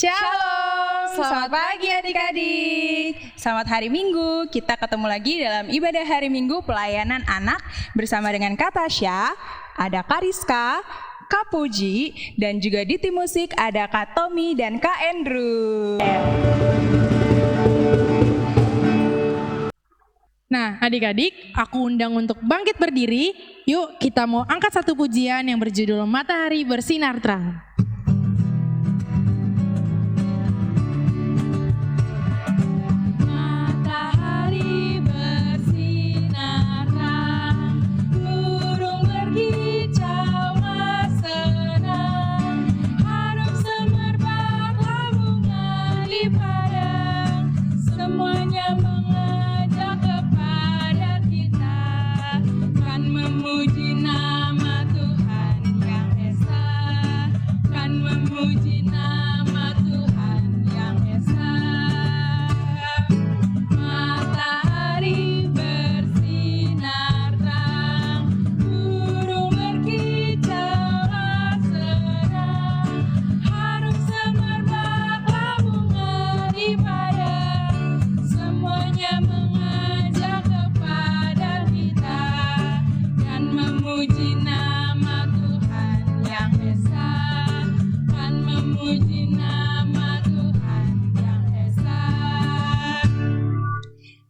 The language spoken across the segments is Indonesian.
Shalom, selamat pagi adik-adik. Selamat hari Minggu, kita ketemu lagi dalam ibadah hari Minggu pelayanan anak bersama dengan Kak Tasya, ada Kak Rizka, Kak Puji, dan juga di tim musik ada Kak Tommy dan Kak Andrew. Nah, adik-adik, aku undang untuk bangkit berdiri. Yuk, kita mau angkat satu pujian yang berjudul Matahari Bersinar Terang.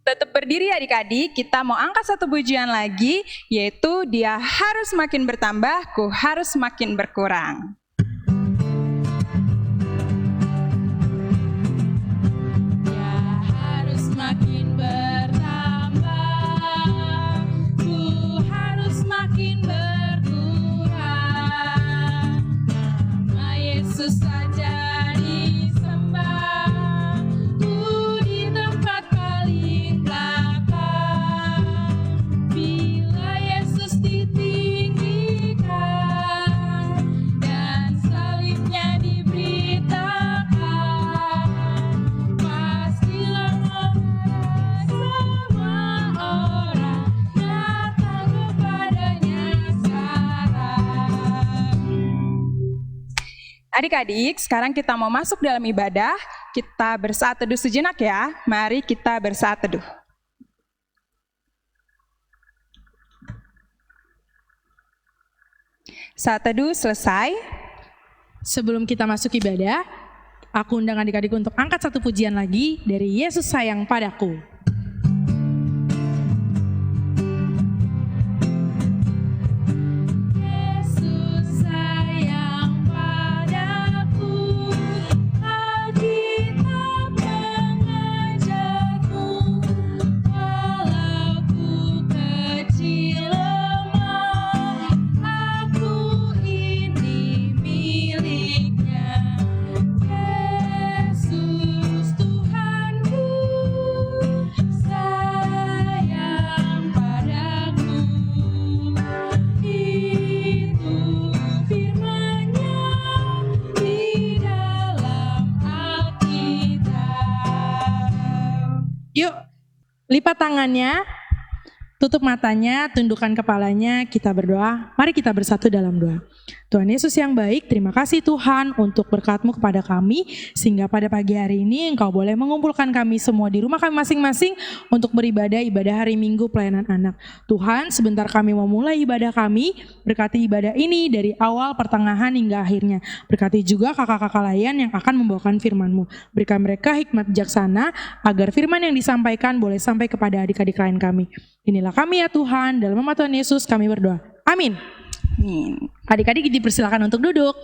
Tetap berdiri adik-adik, kita mau angkat satu pujian lagi, yaitu Dia harus makin bertambah, ku harus makin berkurang. Adik-adik, sekarang kita mau masuk dalam ibadah, kita bersaat teduh sejenak ya. Mari kita bersaat teduh. Saat teduh selesai. Sebelum kita masuk ibadah, aku undang adik-adik untuk angkat satu pujian lagi dari Yesus Sayang Padaku. Yuk, lipat tangannya, tutup matanya, tundukkan kepalanya, kita berdoa. Mari kita bersatu dalam doa. Tuhan Yesus yang baik, terima kasih Tuhan untuk berkat-Mu kepada kami, sehingga pada pagi hari ini Engkau boleh mengumpulkan kami semua di rumah kami masing-masing untuk beribadah hari Minggu pelayanan anak. Tuhan, sebentar kami mau mulai ibadah kami, berkati ibadah ini dari awal, pertengahan hingga akhirnya. Berkati juga kakak-kakak layan yang akan membawakan firman-Mu. Berikan mereka hikmat bijaksana agar firman yang disampaikan boleh sampai kepada adik-adik lain kami. Inilah kami ya Tuhan, dalam nama Tuhan Yesus kami berdoa. Amin. Amin. Adik-adik dipersilakan untuk duduk.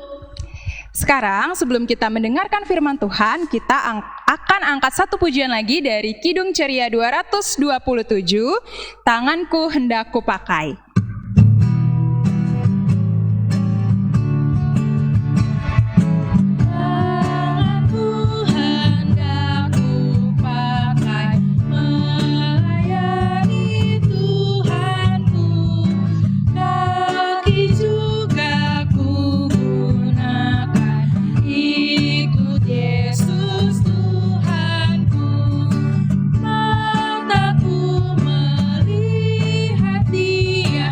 Sekarang sebelum kita mendengarkan firman Tuhan, kita akan angkat satu pujian lagi dari Kidung Ceria 227, Tanganku Hendak Kupakai. Mataku melihat Dia.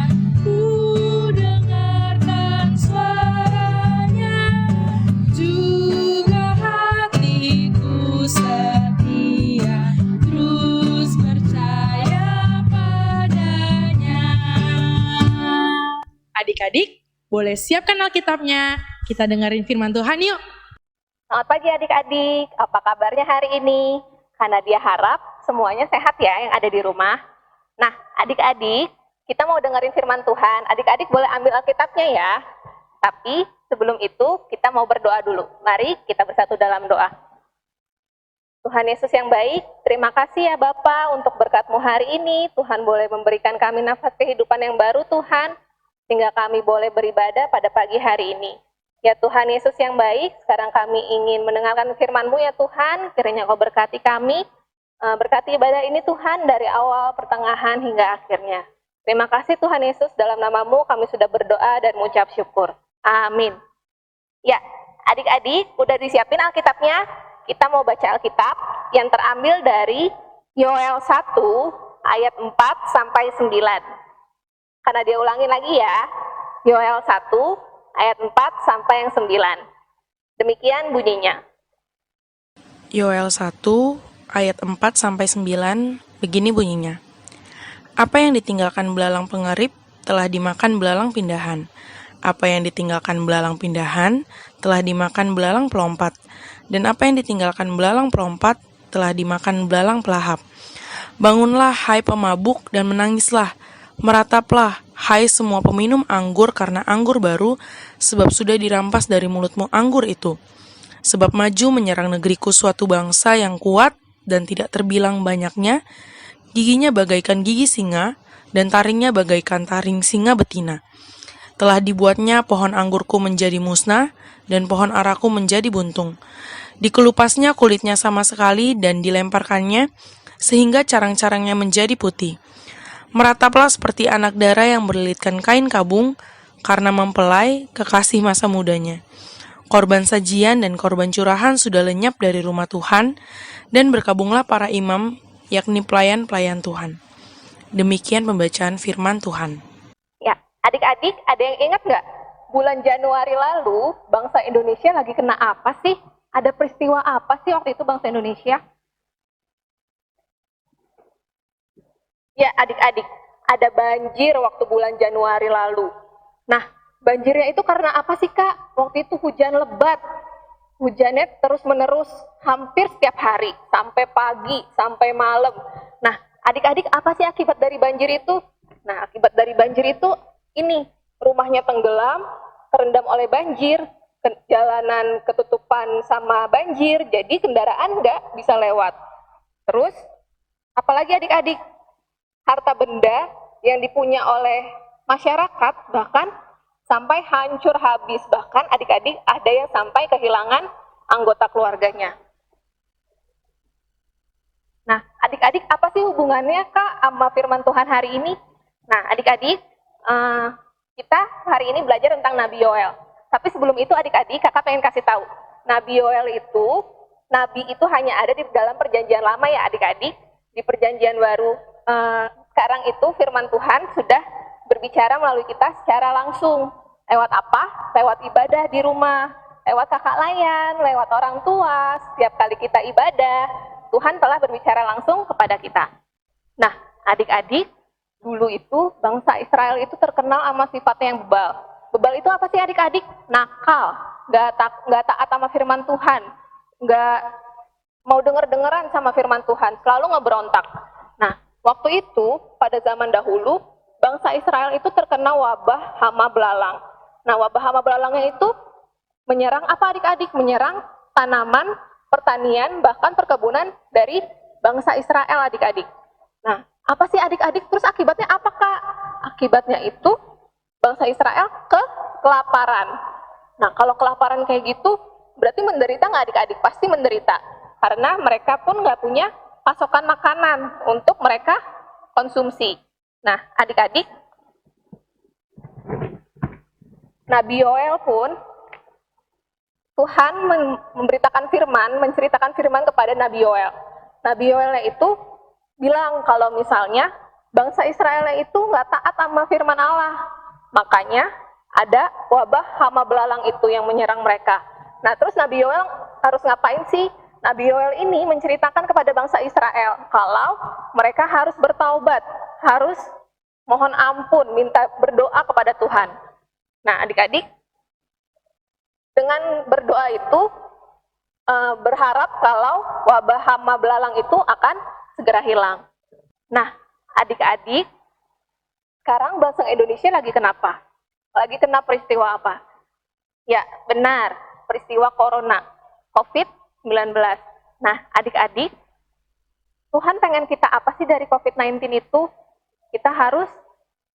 adik-adik, boleh siapkan Alkitabnya. Kita dengerin firman Tuhan yuk. Selamat pagi adik-adik, apa kabarnya hari ini? Karena dia harap semuanya sehat ya yang ada di rumah. Nah adik-adik, kita mau dengerin firman Tuhan, adik-adik boleh ambil Alkitabnya ya. Tapi sebelum itu kita mau berdoa dulu. Mari kita bersatu dalam doa. Tuhan Yesus yang baik, terima kasih ya Bapa untuk berkat-Mu hari ini. Tuhan boleh memberikan kami nafas kehidupan yang baru Tuhan, sehingga kami boleh beribadah pada pagi hari ini. Ya Tuhan Yesus yang baik, sekarang kami ingin mendengarkan firman-Mu ya Tuhan, kiranya Kau berkati kami, berkati ibadah ini Tuhan dari awal, pertengahan, hingga akhirnya. Terima kasih Tuhan Yesus, dalam nama-Mu kami sudah berdoa dan mengucap syukur. Amin. Ya, adik-adik udah disiapin Alkitabnya? Kita mau baca Alkitab yang terambil dari Yoel 1 ayat 4 sampai 9. Karena dia ulangin lagi ya, Yoel 1 ayat 4 sampai yang 9. Demikian bunyinya. Yoel 1 ayat 4 sampai 9 begini bunyinya. Apa yang ditinggalkan belalang pengerip telah dimakan belalang pindahan. Apa yang ditinggalkan belalang pindahan telah dimakan belalang pelompat. Dan apa yang ditinggalkan belalang pelompat telah dimakan belalang pelahap. Bangunlah hai pemabuk dan menangislah. Merataplah hai semua peminum anggur karena anggur baru, sebab sudah dirampas dari mulutmu anggur itu. Sebab maju menyerang negeriku suatu bangsa yang kuat dan tidak terbilang banyaknya, giginya bagaikan gigi singa dan taringnya bagaikan taring singa betina. Telah dibuatnya pohon anggurku menjadi musnah dan pohon araku menjadi buntung. Dikelupasnya kulitnya sama sekali dan dilemparkannya sehingga carang-carangnya menjadi putih. Merataplah seperti anak dara yang berlilitkan kain kabung karena mempelai kekasih masa mudanya. Korban sajian dan korban curahan sudah lenyap dari rumah Tuhan, dan berkabunglah para imam, yakni pelayan-pelayan Tuhan. Demikian pembacaan firman Tuhan. Ya, adik-adik ada yang ingat nggak? Bulan Januari lalu, bangsa Indonesia lagi kena apa sih? Ada peristiwa apa sih waktu itu bangsa Indonesia? Ya adik-adik, ada banjir waktu bulan Januari lalu. Nah, banjirnya itu karena apa sih Kak? Waktu itu hujan lebat. Hujannya terus-menerus hampir setiap hari, sampai pagi, sampai malam. Nah, adik-adik apa sih akibat dari banjir itu? Nah, akibat dari banjir itu ini, rumahnya tenggelam, terendam oleh banjir, jalanan ketutupan sama banjir, jadi kendaraan nggak bisa lewat. Terus, apalagi adik-adik? Harta benda yang dipunya oleh masyarakat bahkan sampai hancur habis. Bahkan adik-adik ada yang sampai kehilangan anggota keluarganya. Nah, adik-adik apa sih hubungannya Kak sama firman Tuhan hari ini? Nah, adik-adik, kita hari ini belajar tentang Nabi Yoel. Tapi sebelum itu adik-adik, kakak pengen kasih tahu. Nabi Yoel itu, nabi itu hanya ada di dalam perjanjian lama ya adik-adik. Di perjanjian baru, sekarang itu firman Tuhan sudah berbicara melalui kita secara langsung. Lewat apa? Lewat ibadah di rumah, lewat kakak layan, lewat orang tua. Setiap kali kita ibadah, Tuhan telah berbicara langsung kepada kita. Nah, adik-adik, dulu itu bangsa Israel itu terkenal sama sifatnya yang bebal. Bebal itu apa sih adik-adik? Nakal, nggak taat sama firman Tuhan, nggak mau denger-dengeran sama firman Tuhan, selalu ngeberontak. Nah, waktu itu pada zaman dahulu bangsa Israel itu terkena wabah hama belalang. Nah, wabah hama belalangnya itu menyerang apa adik-adik? Menyerang tanaman, pertanian, bahkan perkebunan dari bangsa Israel adik-adik. Nah, apa sih adik-adik? Terus akibatnya apa Kak? Akibatnya itu bangsa Israel kelaparan. Nah, kalau kelaparan kayak gitu, berarti menderita nggak adik-adik? Pasti menderita. Karena mereka pun nggak punya pasokan makanan untuk mereka konsumsi. Nah, adik-adik, Nabi Yoel pun, Tuhan memberitakan firman, menceritakan firman kepada Nabi Yoel. Nabi Yoelnya itu bilang kalau misalnya bangsa Israel itu nggak taat sama firman Allah. Makanya ada wabah hama belalang itu yang menyerang mereka. Nah, terus Nabi Yoel harus ngapain sih? Nabi Yoel ini menceritakan kepada bangsa Israel kalau mereka harus bertaubat, harus mohon ampun, minta berdoa kepada Tuhan. Nah, adik-adik, dengan berdoa itu berharap kalau wabah hama belalang itu akan segera hilang. Nah, adik-adik, sekarang bangsa Indonesia lagi kenapa? Lagi kena peristiwa apa? Ya, benar, peristiwa corona, COVID-19. Nah, adik-adik, Tuhan pengen kita apa sih dari COVID-19 itu? Kita harus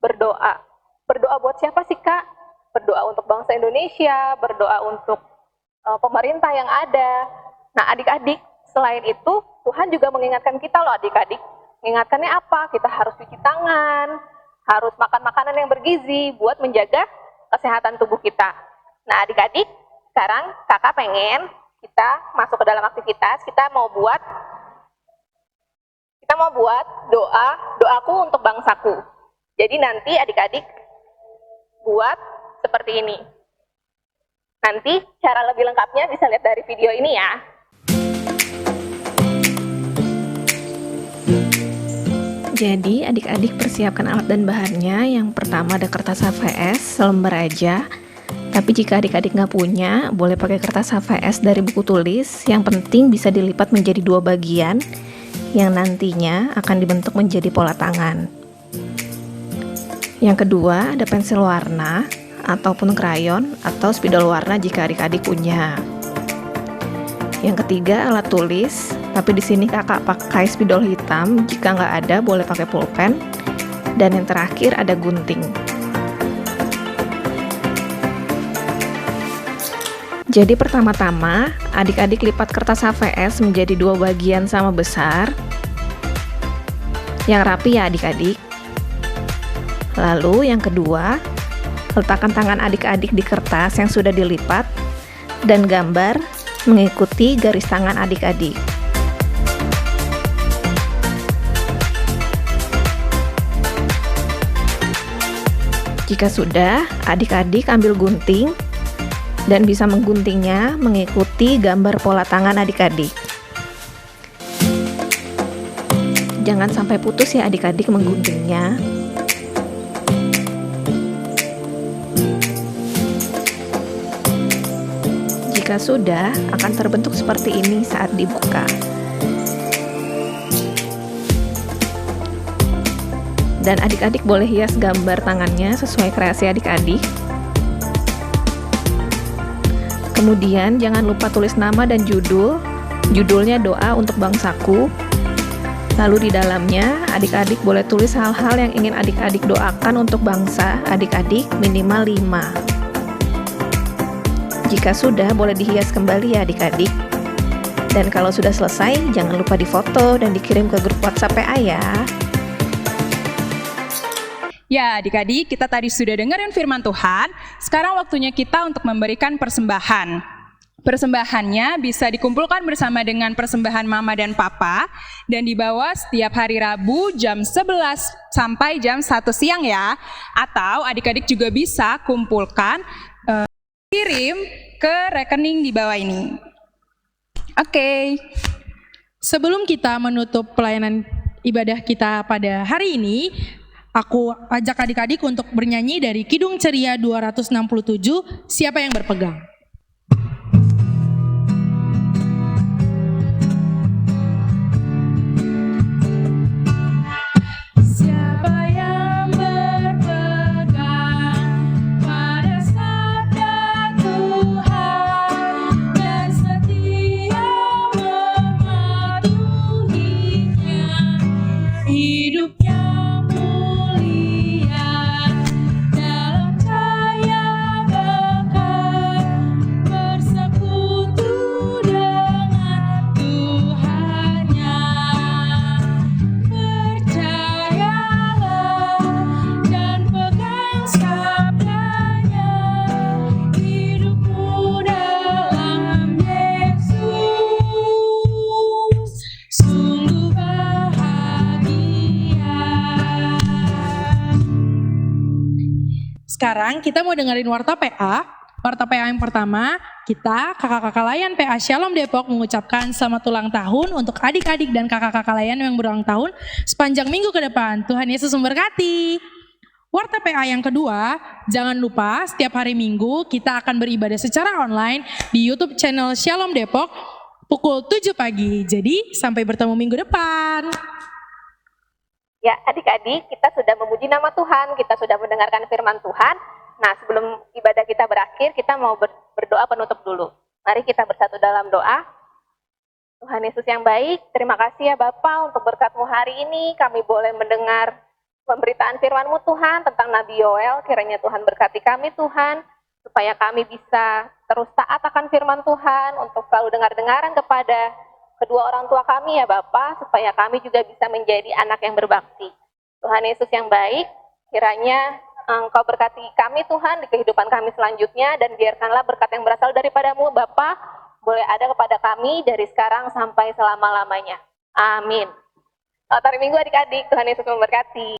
berdoa. Berdoa buat siapa sih, Kak? Berdoa untuk bangsa Indonesia, berdoa untuk pemerintah yang ada. Nah, adik-adik, selain itu, Tuhan juga mengingatkan kita loh adik-adik. Mengingatkannya apa? Kita harus cuci tangan, harus makan makanan yang bergizi buat menjaga kesehatan tubuh kita. Nah, adik-adik, sekarang kakak pengen kita masuk ke dalam aktivitas. Kita mau buat doaku untuk bangsaku. Jadi nanti adik-adik buat seperti ini. Nanti cara lebih lengkapnya bisa lihat dari video ini ya. Jadi adik-adik persiapkan alat dan bahannya. Yang pertama ada kertas HVS selembar aja. Tapi jika adik-adik nggak punya, boleh pakai kertas HVS dari buku tulis. Yang penting bisa dilipat menjadi 2 bagian yang nantinya akan dibentuk menjadi pola tangan. Yang kedua ada pensil warna ataupun krayon atau spidol warna jika adik-adik punya. Yang ketiga alat tulis, tapi di sini kakak pakai spidol hitam. Jika nggak ada, boleh pakai pulpen. Dan yang terakhir ada gunting. Jadi pertama-tama, adik-adik lipat kertas HVS menjadi 2 bagian sama besar. Yang rapi ya adik-adik. Lalu yang kedua, letakkan tangan adik-adik di kertas yang sudah dilipat dan gambar mengikuti garis tangan adik-adik. Jika sudah, adik-adik ambil gunting dan bisa mengguntingnya mengikuti gambar pola tangan adik-adik. Jangan sampai putus ya adik-adik mengguntingnya. Jika sudah, akan terbentuk seperti ini saat dibuka. Dan adik-adik boleh hias gambar tangannya sesuai kreasi adik-adik. Kemudian jangan lupa tulis nama dan judul. Judulnya doa untuk bangsaku. Lalu di dalamnya adik-adik boleh tulis hal-hal yang ingin adik-adik doakan untuk bangsa adik-adik minimal 5. Jika sudah, boleh dihias kembali ya adik-adik. Dan kalau sudah selesai, jangan lupa difoto dan dikirim ke grup WhatsApp PA ya. Ya adik-adik, kita tadi sudah dengerin firman Tuhan. Sekarang waktunya kita untuk memberikan persembahan. Persembahannya bisa dikumpulkan bersama dengan persembahan mama dan papa. Dan dibawa setiap hari Rabu jam 11 sampai jam 1 siang ya. Atau adik-adik juga bisa kumpulkan kirim ke rekening di bawah ini. Oke. Sebelum kita menutup pelayanan ibadah kita pada hari ini, aku ajak adik-adik untuk bernyanyi dari Kidung Ceria 267, Siapa yang Berpegang. Sekarang kita mau dengerin Warta PA. Warta PA yang pertama, kita kakak-kakak layan PA Shalom Depok mengucapkan selamat ulang tahun untuk adik-adik dan kakak-kakak layan yang berulang tahun sepanjang minggu ke depan. Tuhan Yesus memberkati. Warta PA yang kedua, jangan lupa setiap hari Minggu kita akan beribadah secara online di YouTube channel Shalom Depok pukul 7 pagi. Jadi sampai bertemu minggu depan. Ya, adik-adik, kita sudah memuji nama Tuhan, kita sudah mendengarkan firman Tuhan. Nah, sebelum ibadah kita berakhir, kita mau berdoa penutup dulu. Mari kita bersatu dalam doa. Tuhan Yesus yang baik, terima kasih ya Bapa untuk berkat-Mu hari ini. Kami boleh mendengar pemberitaan firman-Mu Tuhan tentang Nabi Yoel. Kiranya Tuhan berkati kami Tuhan, supaya kami bisa terus taat akan firman Tuhan, untuk selalu dengar-dengaran kepada kedua orang tua kami ya Bapa, supaya kami juga bisa menjadi anak yang berbakti. Tuhan Yesus yang baik, kiranya Engkau berkati kami Tuhan di kehidupan kami selanjutnya, dan biarkanlah berkat yang berasal daripada-Mu Bapa boleh ada kepada kami dari sekarang sampai selama-lamanya. Amin. Selamat hari Minggu adik-adik, Tuhan Yesus memberkati.